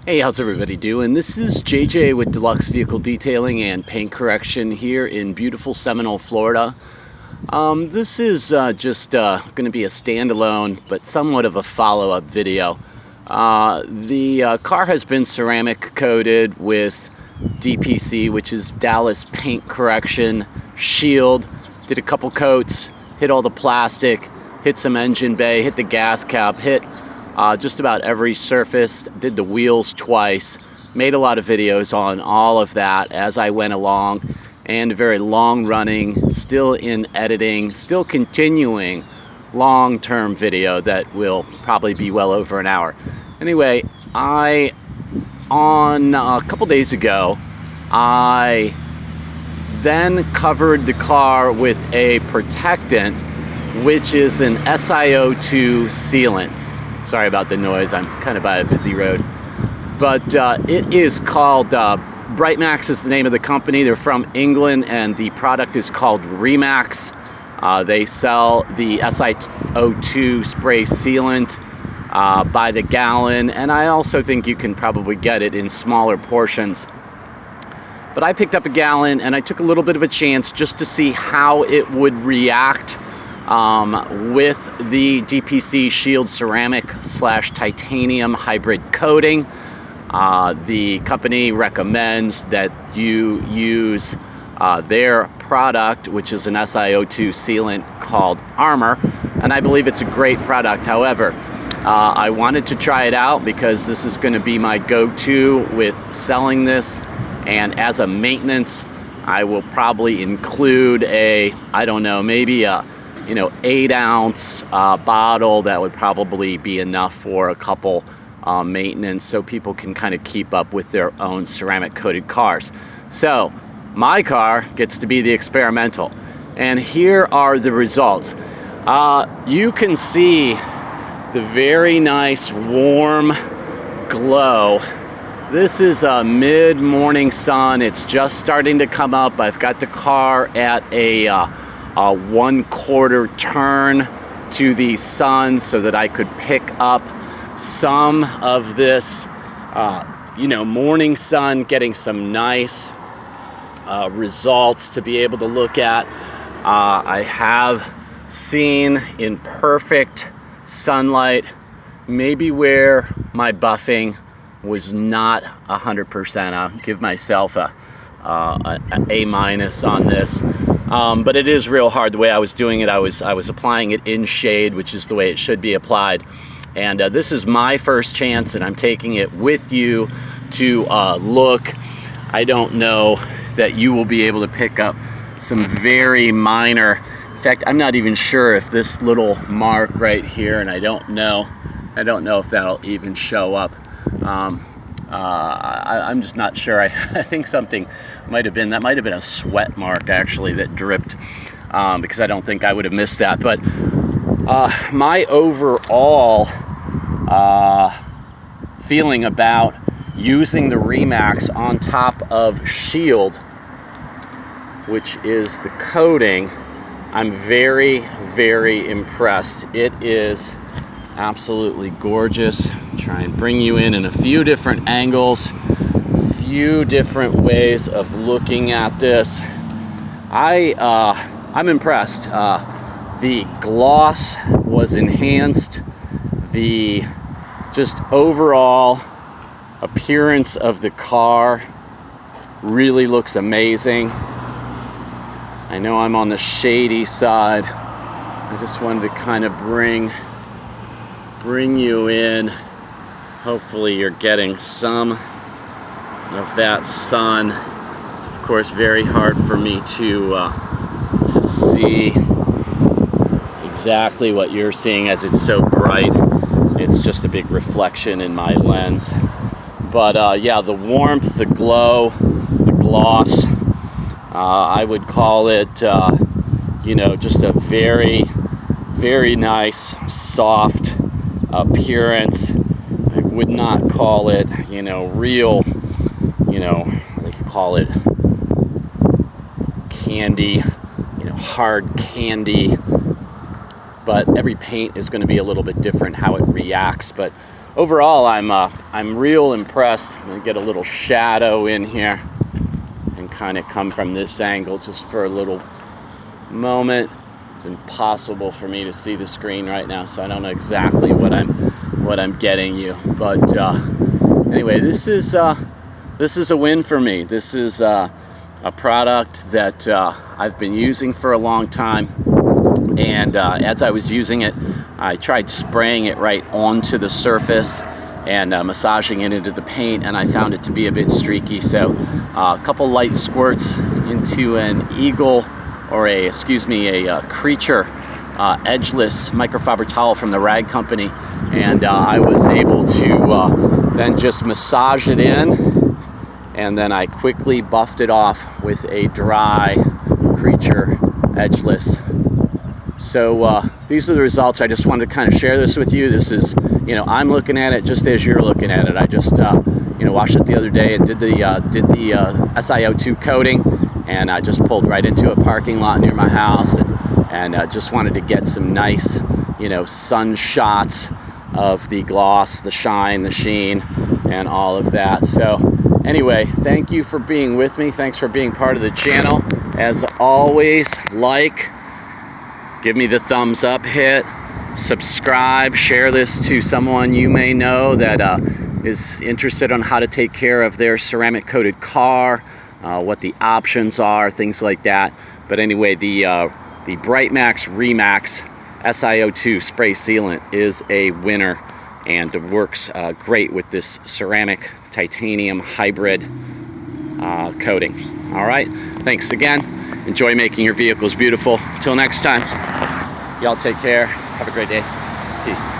Hey, how's everybody doing? This is JJ with Deluxe Vehicle Detailing and Paint Correction here in beautiful Seminole, Florida. This is just going to be a standalone but somewhat of a follow-up video. The car has been ceramic coated with DPC, which is Dallas Paint Correction Shield. Did a couple coats, hit all the plastic, hit some engine bay, hit the gas cap, hit just about every surface, did the wheels twice, made a lot of videos on all of that as I went along, and very long running, still in editing, still continuing long-term video that will probably be well over an hour. Anyway, on a couple days ago, I then covered the car with a protectant, which is an SIO2 sealant. Sorry about the noise, I'm kind of by a busy road. But it is called, BRITEMAX is the name of the company. They're from England and the product is called Remax. They sell the SIO2 spray sealant by the gallon, and I also think you can probably get it in smaller portions. But I picked up a gallon and I took a little bit of a chance just to see how it would react with the DPC Shield ceramic / titanium hybrid coating. The company recommends that you use their product, which is an SIO2 sealant called Armor, and I believe it's a great product. However, I wanted to try it out because this is going to be my go-to with selling this, and as a maintenance, I will probably include a, I don't know, maybe a 8-ounce bottle that would probably be enough for a couple maintenance, so people can kind of keep up with their own ceramic coated cars. So my car gets to be the experimental, and here are the results. You can see the very nice warm glow. This is a mid-morning sun. It's just starting to come up. I've got the car at a 1/4 turn to the sun so that I could pick up some of this morning sun, getting some nice results to be able to look at. I have seen in perfect sunlight maybe where my buffing was not 100%. I'll give myself a A- on this. But it is real hard the way I was doing it. I was applying it in shade, which is the way it should be applied. And this is my first chance, and I'm taking it with you to look. I don't know that you will be able to pick up some very minor. In fact, I'm not even sure if this little mark right here, and I don't know if that'll even show up. I'm just not sure. I think something might have been a sweat mark actually that dripped, because I don't think I would have missed that. But my overall feeling about using the Remax on top of Shield, which is the coating, I'm very, very impressed. It is absolutely gorgeous. Try and bring you in a few different angles, few different ways of looking at this. I'm impressed. The gloss was enhanced. The just overall appearance of the car really looks amazing. I know I'm on the shady side. I just wanted to kind of bring you in. Hopefully you're getting some of that sun. It's of course very hard for me to see exactly what you're seeing as it's so bright. It's just a big reflection in my lens. But yeah, the warmth, the glow, the gloss, I would call it, just a very, very nice, soft appearance. I would not call it, real, they call it candy, hard candy. But every paint is going to be a little bit different how it reacts. But overall, I'm real impressed. I'm gonna get a little shadow in here and kind of come from this angle just for a little moment. It's impossible for me to see the screen right now, so I don't know exactly what I'm getting you. But anyway, this is a win for me. This is a product that I've been using for a long time, and as I was using it, I tried spraying it right onto the surface and massaging it into the paint, and I found it to be a bit streaky. So a couple light squirts into an Eagle, or a Creature edgeless microfiber towel from the rag company, and I was able to then just massage it in, and then I quickly buffed it off with a dry Creature edgeless. So these are the results. I just wanted to kind of share this with you. This is, I'm looking at it just as you're looking at it. I just washed it the other day and did the SIO2 coating, and I just pulled right into a parking lot near my house, and just wanted to get some nice, sun shots of the gloss, the shine, the sheen, and all of that. So anyway, thank you for being with me. Thanks for being part of the channel. As always, give me the thumbs up hit, subscribe, share this to someone you may know that is interested on how to take care of their ceramic coated car, what the options are, things like that. But anyway, the BRITEMAX Remax SIO2 spray sealant is a winner, and it works great with this ceramic titanium hybrid coating. All right, thanks again. Enjoy making your vehicles beautiful. Till next time, y'all take care. Have a great day. Peace.